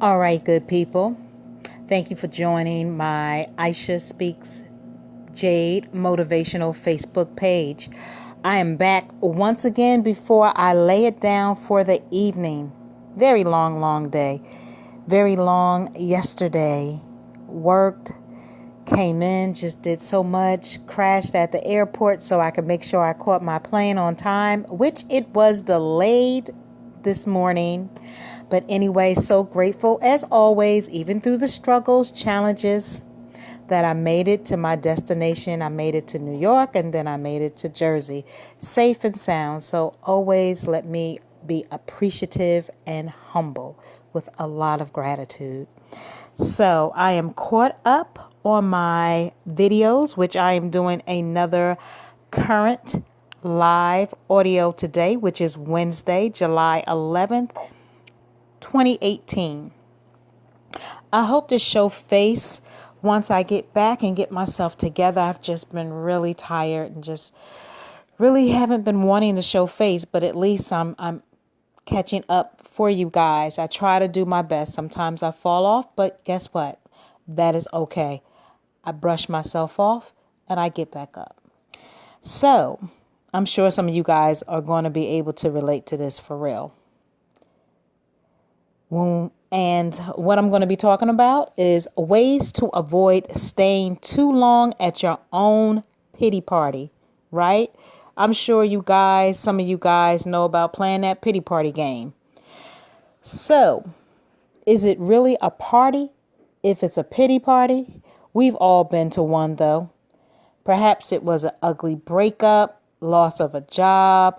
All right, good people. Thank you for joining my Aisha Speaks Jade motivational Facebook page. I am back once again before I lay it down for the evening. Very long day. Very long yesterday. Worked, came in, just did so much, crashed at the airport so I could make sure I caught my plane on time, which it was delayed this morning. But anyway, so grateful as always, even through the struggles, challenges, that I made it to my destination. I made it to New York and then I made it to Jersey, safe and sound. So always let me be appreciative and humble with a lot of gratitude. So I am caught up on my videos, which I am doing another current live audio today, which is Wednesday, July 11th, 2018. I hope to show face once I get back and get myself together. I've just been really tired and just really haven't been wanting to show face, but at least I'm catching up for you guys. I try to do my best. Sometimes I fall off, but guess what? That is okay. I brush myself off and I get back up. So I'm sure some of you guys are going to be able to relate to this for real. And what I'm going to be talking about is ways to avoid staying too long at your own pity party, right? I'm sure some of you guys know about playing that pity party game. So, is it really a party if it's a pity party? We've all been to one, though. Perhaps it was an ugly breakup, loss of a job,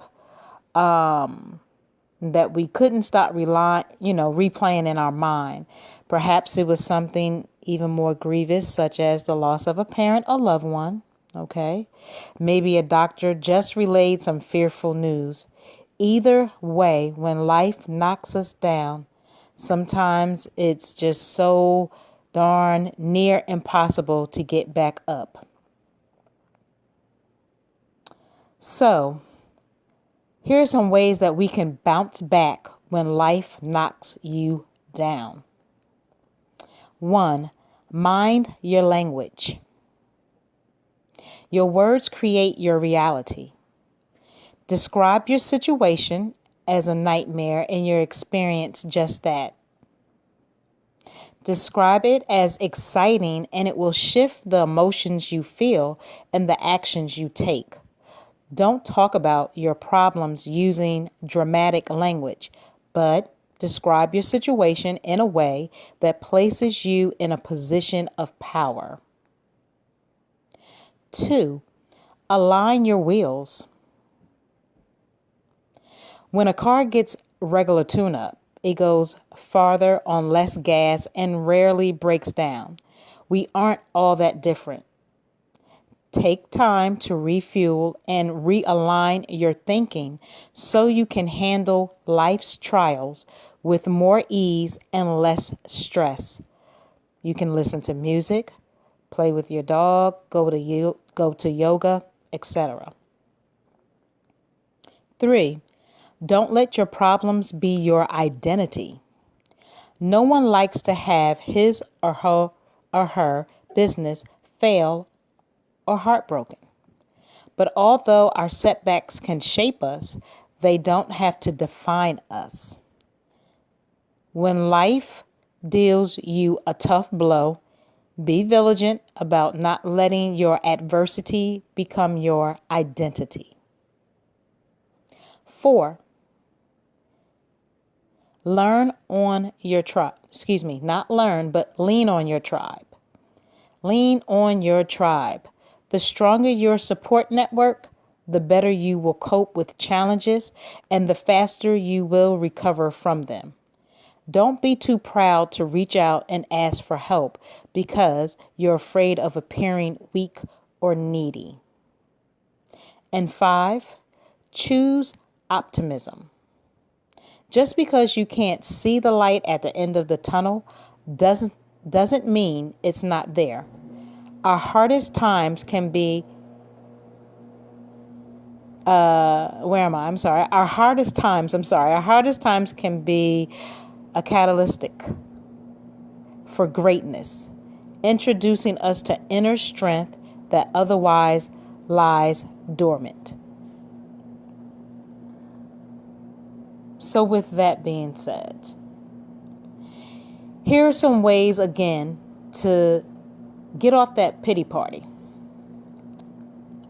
that we couldn't stop replaying in our mind. Perhaps it was something even more grievous, such as the loss of a parent or loved one. Okay. Maybe a doctor just relayed some fearful news. Either way, when life knocks us down, sometimes it's just so darn near impossible to get back up. So, here are some ways that we can bounce back when life knocks you down. 1. Mind your language. Your words create your reality. Describe your situation as a nightmare and your experience just that. Describe it as exciting and it will shift the emotions you feel and the actions you take. Don't talk about your problems using dramatic language, but describe your situation in a way that places you in a position of power. 2. Align your wheels. When a car gets regular tune-up, it goes farther on less gas and rarely breaks down. We aren't all that different. Take time to refuel and realign your thinking so you can handle life's trials with more ease and less stress. You can listen to music, play with your dog, go to yoga, etc. 3. Don't let your problems be your identity. No one likes to have his or her business fail or heartbroken. But although our setbacks can shape us, they don't have to define us. When life deals you a tough blow, be vigilant about not letting your adversity become your identity. 4. Lean on your tribe. Lean on your tribe. The stronger your support network, the better you will cope with challenges and the faster you will recover from them. Don't be too proud to reach out and ask for help because you're afraid of appearing weak or needy. And 5, choose optimism. Just because you can't see the light at the end of the tunnel doesn't mean it's not there. Our hardest times can be Our hardest times can be a catalytic for greatness, introducing us to inner strength that otherwise lies dormant. So with that being said, here are some ways again to get off that pity party.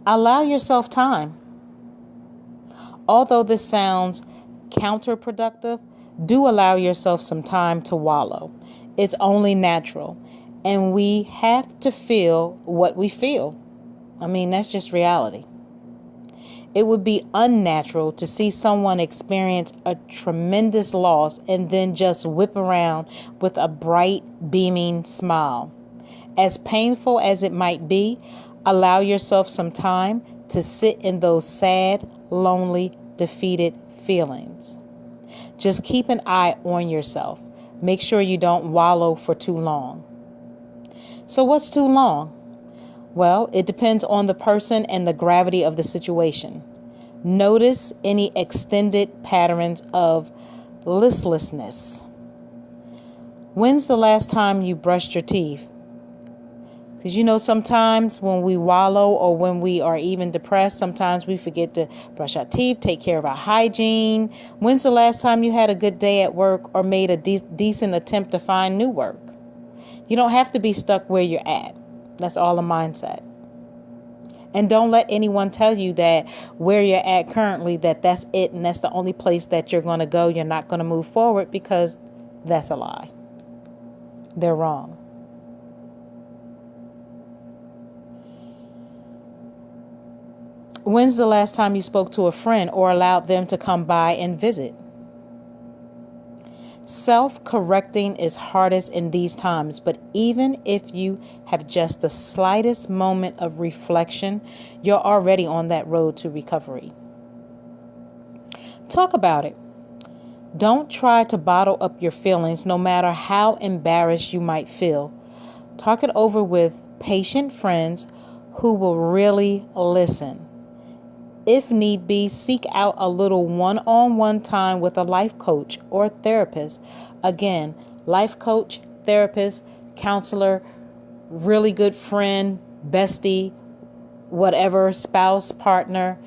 Allow yourself time. Although this sounds counterproductive, do allow yourself some time to wallow. It's only natural. And we have to feel what we feel. I mean, that's just reality. It would be unnatural to see someone experience a tremendous loss and then just whip around with a bright, beaming smile. As painful as it might be, allow yourself some time to sit in those sad, lonely, defeated feelings. Just keep an eye on yourself. Make sure you don't wallow for too long. So what's too long? Well, it depends on the person and the gravity of the situation. Notice any extended patterns of listlessness. When's the last time you brushed your teeth? Because sometimes when we wallow or when we are even depressed, sometimes we forget to brush our teeth, take care of our hygiene. When's the last time you had a good day at work or made a decent attempt to find new work? You don't have to be stuck where you're at. That's all a mindset. And don't let anyone tell you that where you're at currently, that's it and that's the only place that you're going to go. You're not going to move forward, because that's a lie. They're wrong. When's the last time you spoke to a friend or allowed them to come by and visit? Self-correcting is hardest in these times, but even if you have just the slightest moment of reflection, you're already on that road to recovery. Talk about it. Don't try to bottle up your feelings, no matter how embarrassed you might feel. Talk it over with patient friends who will really listen. If need be, seek out a little one-on-one time with a life coach or therapist. Again, life coach, therapist, counselor, really good friend, bestie, whatever, spouse, partner.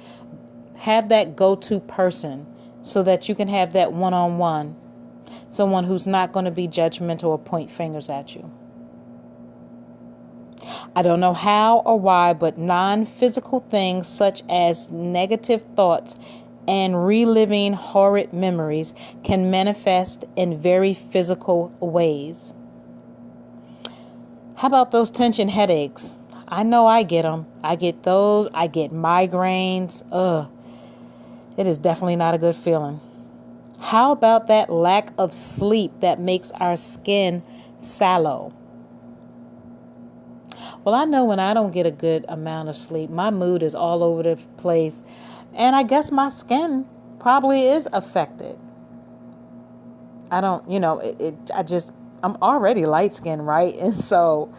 Have that go-to person so that you can have that one-on-one. Someone who's not going to be judgmental or point fingers at you. I don't know how or why, but non-physical things such as negative thoughts and reliving horrid memories can manifest in very physical ways. How about those tension headaches? I know I get them. I get those. I get migraines. It is definitely not a good feeling. How about that lack of sleep that makes our skin sallow? Well, I know when I don't get a good amount of sleep, my mood is all over the place. And I guess my skin probably is affected. I don't, I'm already light skinned, right? And so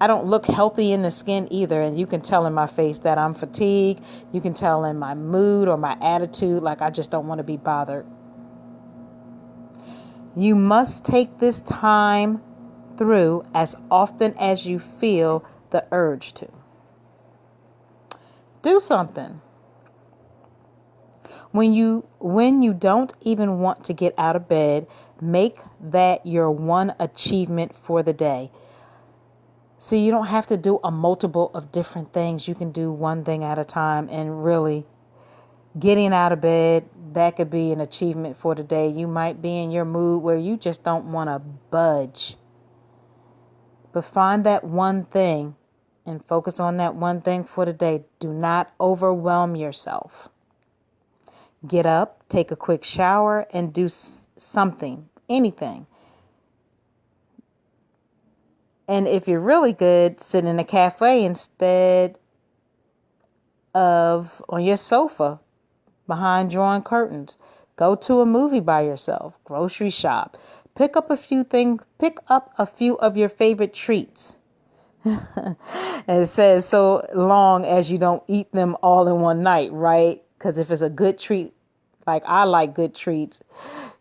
I don't look healthy in the skin either. And you can tell in my face that I'm fatigued. You can tell in my mood or my attitude, like I just don't want to be bothered. You must take this time through as often as you feel the urge to. Do something. When you don't even want to get out of bed, make that your one achievement for the day. See, you don't have to do a multiple of different things. You can do one thing at a time, and really getting out of bed, that could be an achievement for the day. You might be in your mood where you just don't want to budge. But find that one thing and focus on that one thing for the day. Do not overwhelm yourself. Get up, take a quick shower, and do something, anything. And if you're really good, sit in a cafe instead of on your sofa behind drawn curtains. Go to a movie by yourself. Grocery shop. Pick up a few of your favorite treats. And it says so long as you don't eat them all in one night, right? Because if it's a good treat, Like, I like good treats.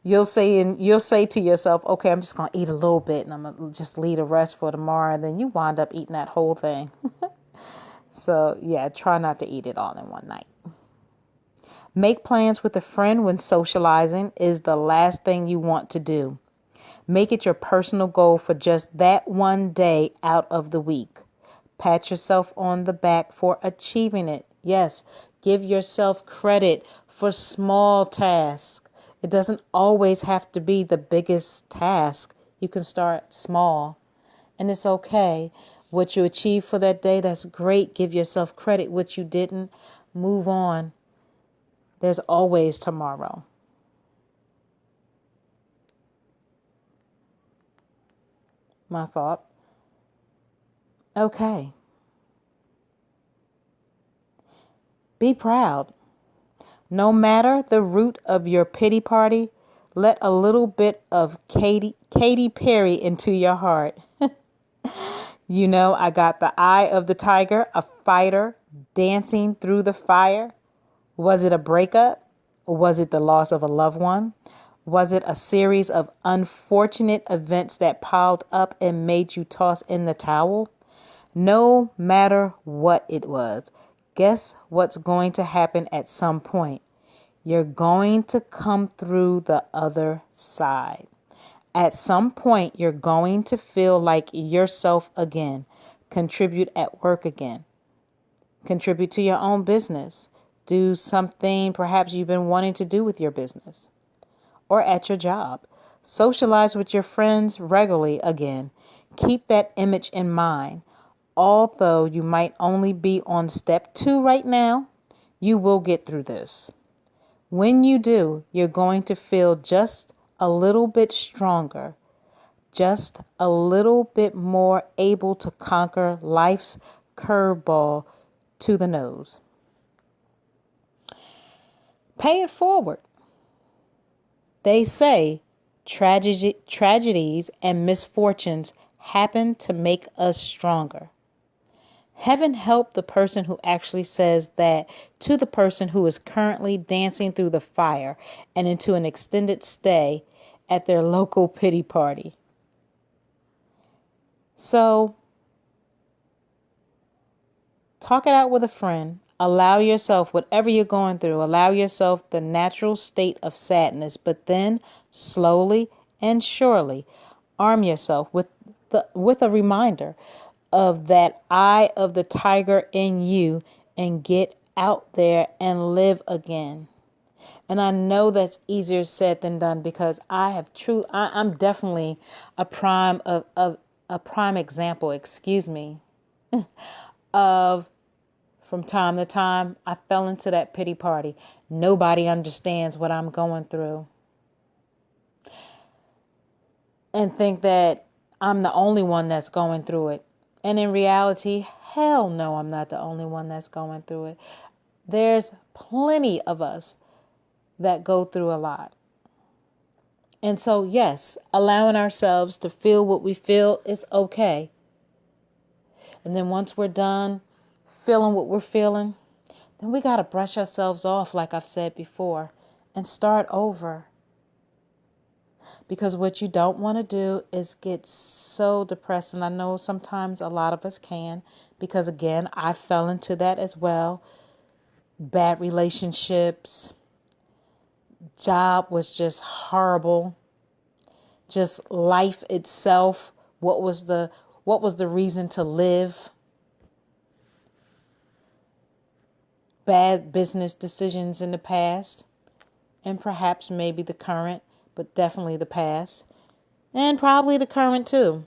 You'll say to yourself, okay, I'm just going to eat a little bit and I'm going to just leave the rest for tomorrow. And then you wind up eating that whole thing. So yeah, try not to eat it all in one night. Make plans with a friend when socializing is the last thing you want to do. Make it your personal goal for just that one day out of the week. Pat yourself on the back for achieving it. Yes, give yourself credit for small tasks. It doesn't always have to be the biggest task. You can start small, and it's okay. What you achieved for that day, that's great. Give yourself credit. What you didn't, move on. There's always tomorrow. My thought. Okay. Be proud. No matter the root of your pity party, let a little bit of Katy Perry into your heart. You know, I got the eye of the tiger, a fighter dancing through the fire. Was it a breakup? Or was it the loss of a loved one? Was it a series of unfortunate events that piled up and made you toss in the towel? No matter what it was, guess what's going to happen at some point? You're going to come through the other side. At some point, you're going to feel like yourself again. Contribute at work again. Contribute to your own business. Do something perhaps you've been wanting to do with your business or at your job. Socialize with your friends regularly again. Keep that image in mind. Although you might only be on step 2 right now, you will get through this. When you do, you're going to feel just a little bit stronger, just a little bit more able to conquer life's curveball to the nose. Pay it forward. They say tragedies and misfortunes happen to make us stronger. Heaven help the person who actually says that to the person who is currently dancing through the fire and into an extended stay at their local pity party. So, talk it out with a friend. Allow yourself, whatever you're going through, allow yourself the natural state of sadness, but then slowly and surely arm yourself with a reminder of that eye of the tiger in you and get out there and live again. And I know that's easier said than done because I'm definitely a prime example, of from time to time I fell into that pity party. Nobody understands what I'm going through. And think that I'm the only one that's going through it. And in reality, hell no, I'm not the only one that's going through it. There's plenty of us that go through a lot. And so, yes, allowing ourselves to feel what we feel is okay. And then once we're done feeling what we're feeling, then we got to brush ourselves off, like I've said before, and start over. Because what you don't want to do is get so depressed. And I know sometimes a lot of us can, because again, I fell into that as well. Bad relationships, job was just horrible. Just life itself. What was the reason to live? Bad business decisions in the past, and perhaps maybe the current, but definitely the past, and probably the current too.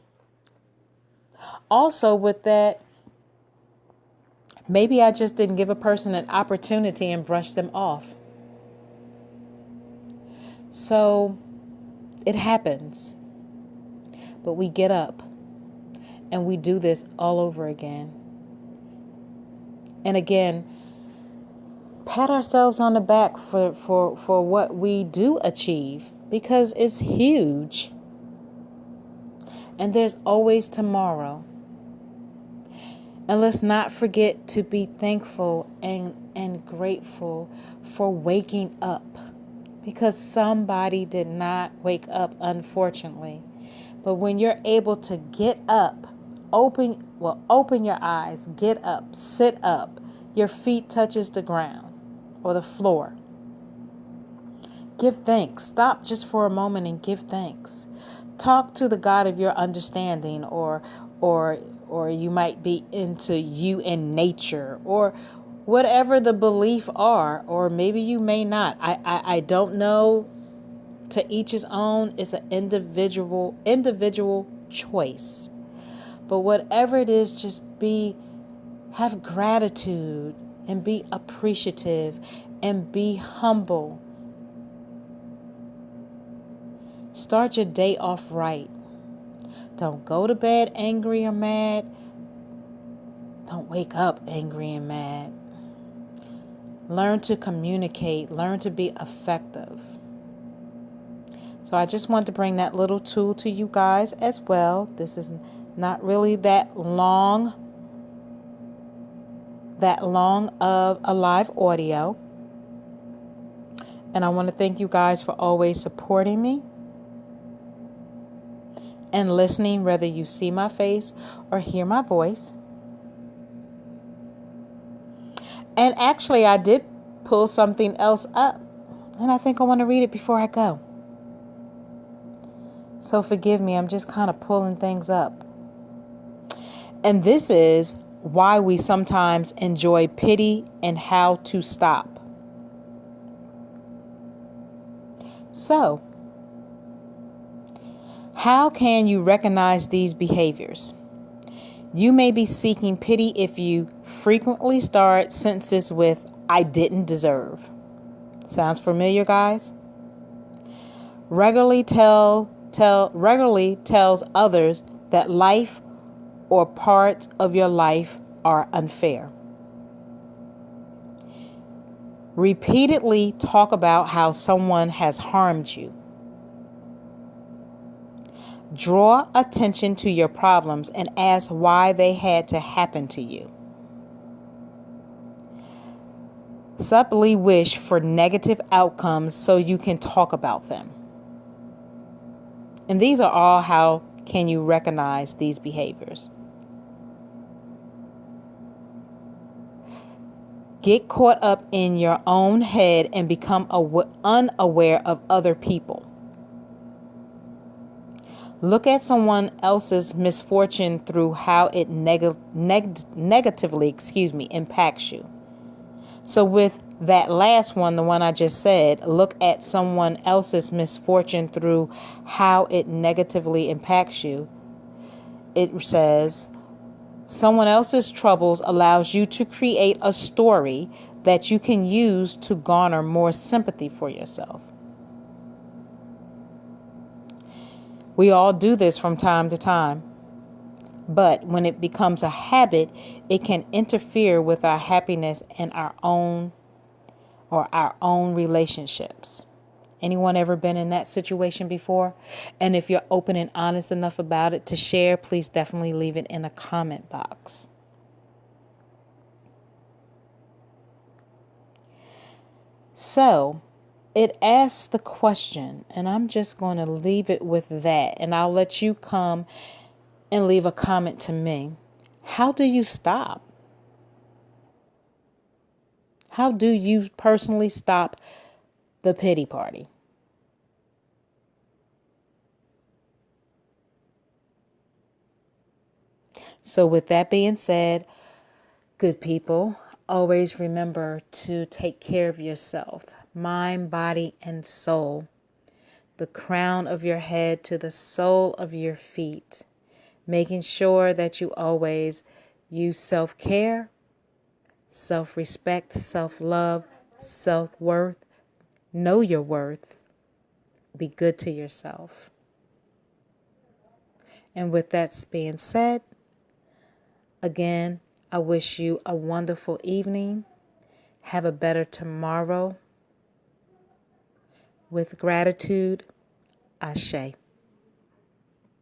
Also with that, maybe I just didn't give a person an opportunity and brush them off. So it happens. But we get up and we do this all over again. And again, pat ourselves on the back for what we do achieve, because it's huge. And there's always tomorrow. And let's not forget to be thankful and grateful for waking up. because somebody did not wake up, unfortunately. But when you're able to get up, open your eyes, get up, sit up, your feet touches the ground or the floor. Give thanks. Stop just for a moment and give thanks. Talk to the God of your understanding, or you might be into you and nature, or whatever the belief are, or maybe you may not. I don't know. To each his own. It's an individual choice. But whatever it is, just have gratitude and be appreciative and be humble. Start your day off right. Don't go to bed angry or mad. Don't wake up angry and mad. Learn to communicate. Learn to be effective. So I just want to bring that little tool to you guys as well. This is not really that long of a live audio. And I want to thank you guys for always supporting me and listening, whether you see my face or hear my voice. And actually, I did pull something else up, and I think I want to read it before I go. So forgive me, I'm just kind of pulling things up. And this is why we sometimes enjoy pity and how to stop. So, how can you recognize these behaviors? You may be seeking pity if you frequently start sentences with, "I didn't deserve." Sounds familiar, guys? Regularly tells others that life or parts of your life are unfair. Repeatedly talk about how someone has harmed you. Draw attention to your problems and ask why they had to happen to you. Subtly wish for negative outcomes so you can talk about them. And these are all how can you recognize these behaviors. Get caught up in your own head and become unaware of other people. Look at someone else's misfortune through how it negatively impacts you. So with that last one, the one I just said, look at someone else's misfortune through how it negatively impacts you. It says, someone else's troubles allows you to create a story that you can use to garner more sympathy for yourself. We all do this from time to time. But when it becomes a habit, it can interfere with our happiness and our own relationships. Anyone ever been in that situation before? And if you're open and honest enough about it to share, please definitely leave it in a comment box. So it asks the question, and I'm just going to leave it with that, and I'll let you come and leave a comment to me. How do you stop? How do you personally stop the pity party? So with that being said, good people, always remember to take care of yourself, mind, body, and soul. The crown of your head to the sole of your feet. Making sure that you always use self-care, self-respect, self-love, self-worth. Know your worth. Be good to yourself. And with that being said, again, I wish you a wonderful evening. Have a better tomorrow. With gratitude, Ashe.